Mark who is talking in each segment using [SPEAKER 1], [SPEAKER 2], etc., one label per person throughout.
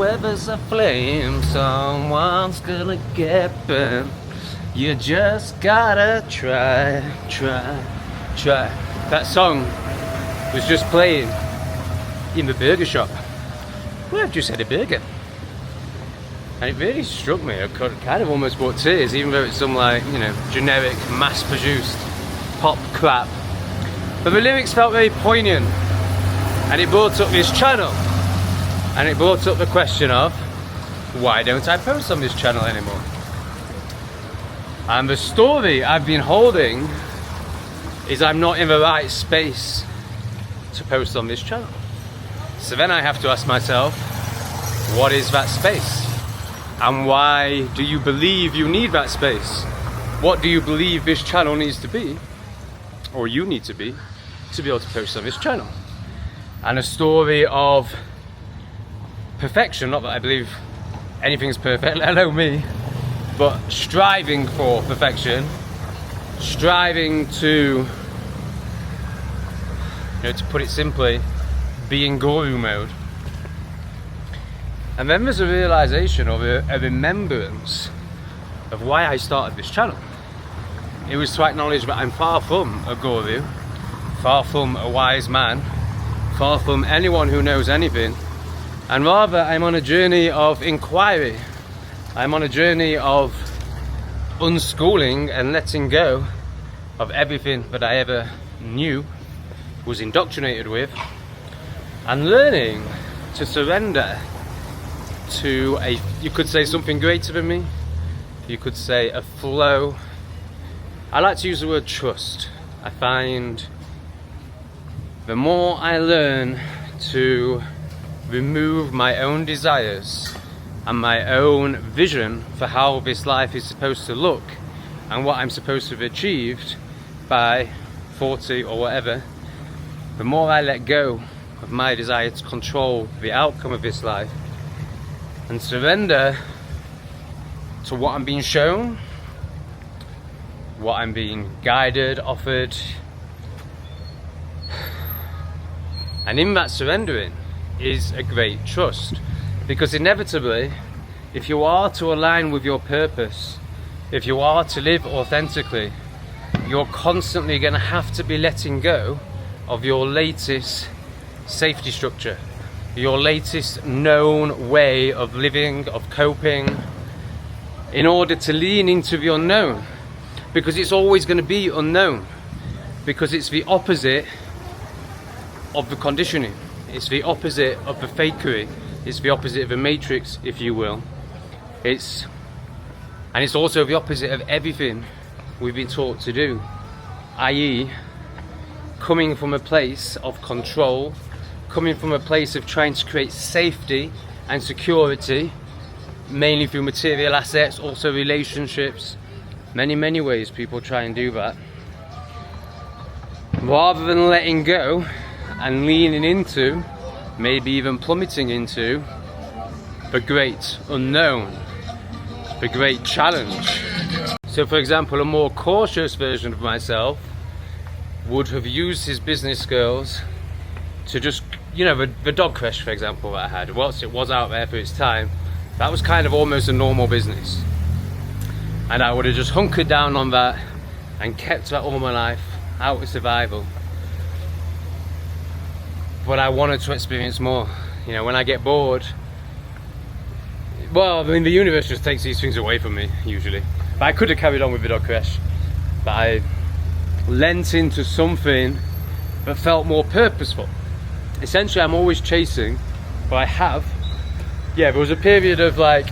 [SPEAKER 1] Whoever's a flame, someone's gonna get burned. You just gotta try. That song was just playing in the burger shop. Well, I've just had a burger. And it really struck me. I kind of almost brought tears, even though it's some like, you know, generic, mass-produced pop crap. But the lyrics felt very poignant. And it brought up this channel. And it brought up the question of, why don't I post on this channel anymore? And the story I've been holding is I'm not in the right space to post on this channel. So then I have to ask myself, what is that space? And why do you believe you need that space? What do you believe this channel needs to be, or you need to be able to post on this channel? And a story of perfection, not that I believe anything's perfect, let alone me, but striving for perfection, striving to, you know, to put it simply, be in guru mode. And then there's a realization or a remembrance of why I started this channel. It was to acknowledge that I'm far from a guru, far from a wise man, far from anyone who knows anything. And rather, I'm on a journey of inquiry. I'm on a journey of unschooling and letting go of everything that I ever knew, was indoctrinated with, and learning to surrender to you could say something greater than me, you could say a flow. I like to use the word trust. I find the more I learn to remove my own desires and my own vision for how this life is supposed to look and what I'm supposed to have achieved by 40 or whatever, the more I let go of my desire to control the outcome of this life and surrender to what I'm being shown, what I'm being guided, offered. And in that surrendering is a great trust, because inevitably, if you are to align with your purpose, if you are to live authentically, you're constantly going to have to be letting go of your latest safety structure, your latest known way of living, of coping, in order to lean into the unknown, because it's always going to be unknown, because it's the opposite of the conditioning. It's the opposite of the fakery. It's the opposite of the matrix, if you will. And it's also the opposite of everything we've been taught to do, i.e. coming from a place of control, coming from a place of trying to create safety and security, mainly through material assets, also relationships. Many ways people try and do that, rather than letting go and leaning into, maybe even plummeting into, the great unknown, the great challenge. So for example, a more cautious version of myself would have used his business skills to just, you know, the dog crash, for example, that I had, whilst it was out there for its time, that was kind of almost a normal business. And I would have just hunkered down on that and kept that all my life, out of survival. But I wanted to experience more. You know, when I get bored, well, I mean, the universe just takes these things away from me, usually. But I could have carried on with the dog crash. But I lent into something that felt more purposeful. Essentially, I'm always chasing, but I have. Yeah, there was a period of like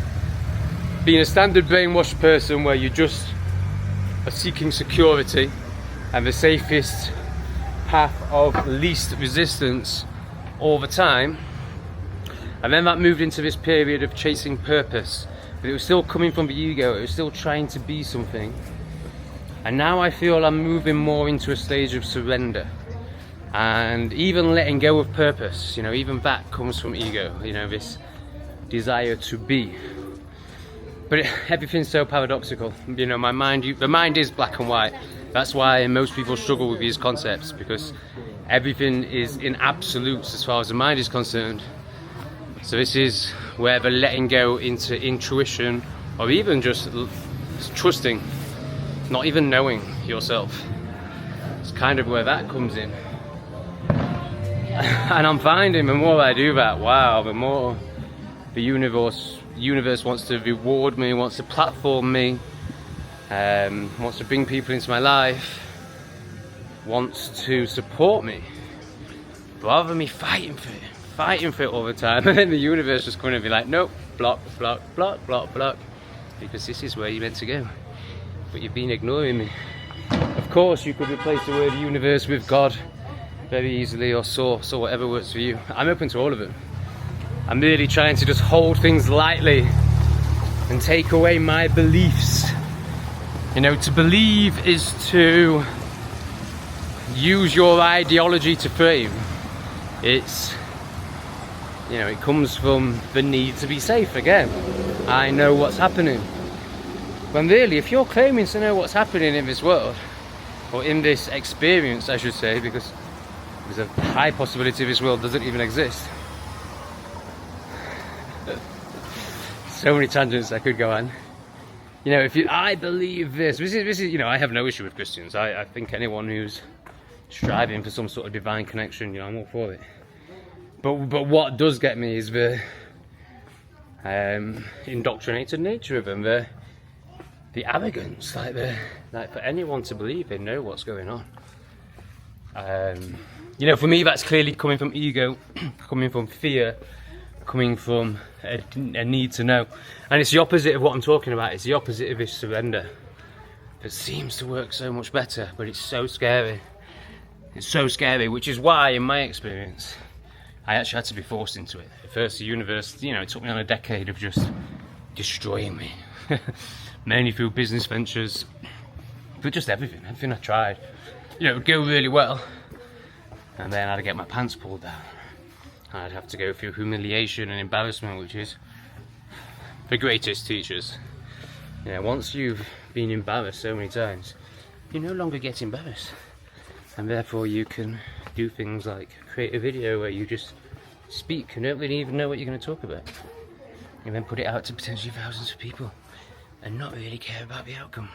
[SPEAKER 1] being a standard brainwashed person where you just are seeking security and the safest path of least resistance all the time. And then that moved into this period of chasing purpose, but it was still coming from the ego, it was still trying to be something. And now I feel I'm moving more into a stage of surrender and even letting go of purpose. You know, even that comes from ego, you know, this desire to be. But everything's so paradoxical. You know, the mind is black and white. That's why most people struggle with these concepts, because everything is in absolutes as far as the mind is concerned. So this is where the letting go into intuition, or even just trusting, not even knowing yourself. It's kind of where that comes in. And I'm finding the more I do that, wow, the more the universe wants to reward me, wants to platform me, wants to bring people into my life, wants to support me, rather than me fighting for it all the time. And then the universe just going to be like, nope, block, block, block, block, block, because this is where you're meant to go, but you've been ignoring me. Of course, you could replace the word universe with God very easily, or source, or whatever works for you. I'm open to all of it. I'm really trying to just hold things lightly and take away my beliefs. You know, to believe is to use your ideology to frame. It's, you know, it comes from the need to be safe again. I know what's happening. When really, if you're claiming to know what's happening in this world, or in this experience, I should say, because there's a high possibility this world doesn't even exist. So many tangents I could go on. You know, I believe this is, you know, I have no issue with Christians. I think anyone who's striving for some sort of divine connection, you know, I'm all for it. But what does get me is the indoctrinated nature of them, the arrogance, like for anyone to believe they know what's going on. You know, for me, that's clearly coming from ego, coming from fear, coming from a need to know. And it's the opposite of what I'm talking about. It's the opposite of this surrender. It seems to work so much better, but it's so scary. It's so scary, which is why, in my experience, I actually had to be forced into it. At first, the universe, you know, it took me on a decade of just destroying me. Mainly through business ventures, but just everything I tried. You know, it would go really well, and then I'd get my pants pulled down. I'd have to go through humiliation and embarrassment, which is the greatest teachers. You know, once you've been embarrassed so many times, you no longer get embarrassed, and therefore you can do things like create a video where you just speak and don't really even know what you're going to talk about, and then put it out to potentially thousands of people and not really care about the outcome.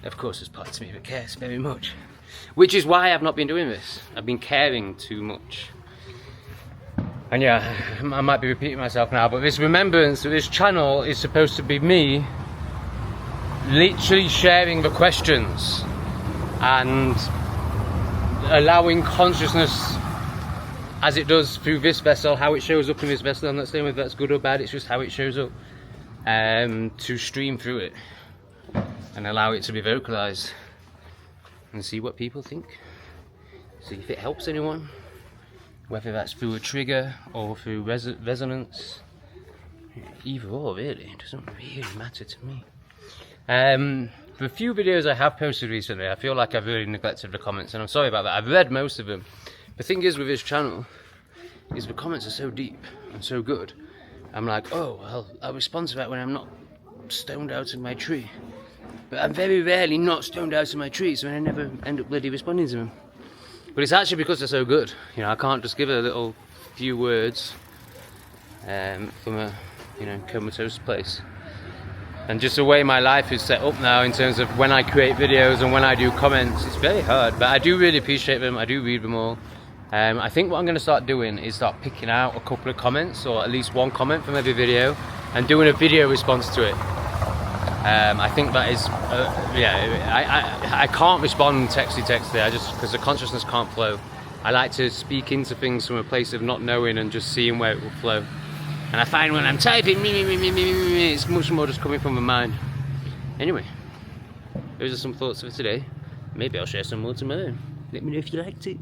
[SPEAKER 1] Of course, there's parts of me that cares very much, which is why I've not been doing this. I've been caring too much. And yeah, I might be repeating myself now, but this remembrance of this channel is supposed to be me literally sharing the questions and allowing consciousness, as it does through this vessel, how it shows up in this vessel. I'm not saying whether that's good or bad, it's just how it shows up, to stream through it and allow it to be vocalized and see what people think, see if it helps anyone, whether that's through a trigger or through resonance. Either or, really, it doesn't really matter to me. The few videos I have posted recently, I feel like I've really neglected the comments, and I'm sorry about that. I've read most of them. The thing is with this channel is the comments are so deep and so good. I'm like, oh, I'll respond to that when I'm not stoned out in my tree. But I'm very rarely not stoned out in my tree, so I never end up bloody responding to them. But it's actually because they're so good. You know, I can't just give a little few words from a, you know, comatose place. And just the way my life is set up now in terms of when I create videos and when I do comments, it's very hard. But I do really appreciate them, I do read them all. I think what I'm going to start doing is start picking out a couple of comments, or at least one comment from every video, and doing a video response to it. I think that is, I can't respond texty, I just, because the consciousness can't flow. I like to speak into things from a place of not knowing and just seeing where it will flow. And I find when I'm typing, it's much more just coming from the mind. Anyway, those are some thoughts for today. Maybe I'll share some more tomorrow. Let me know if you liked it.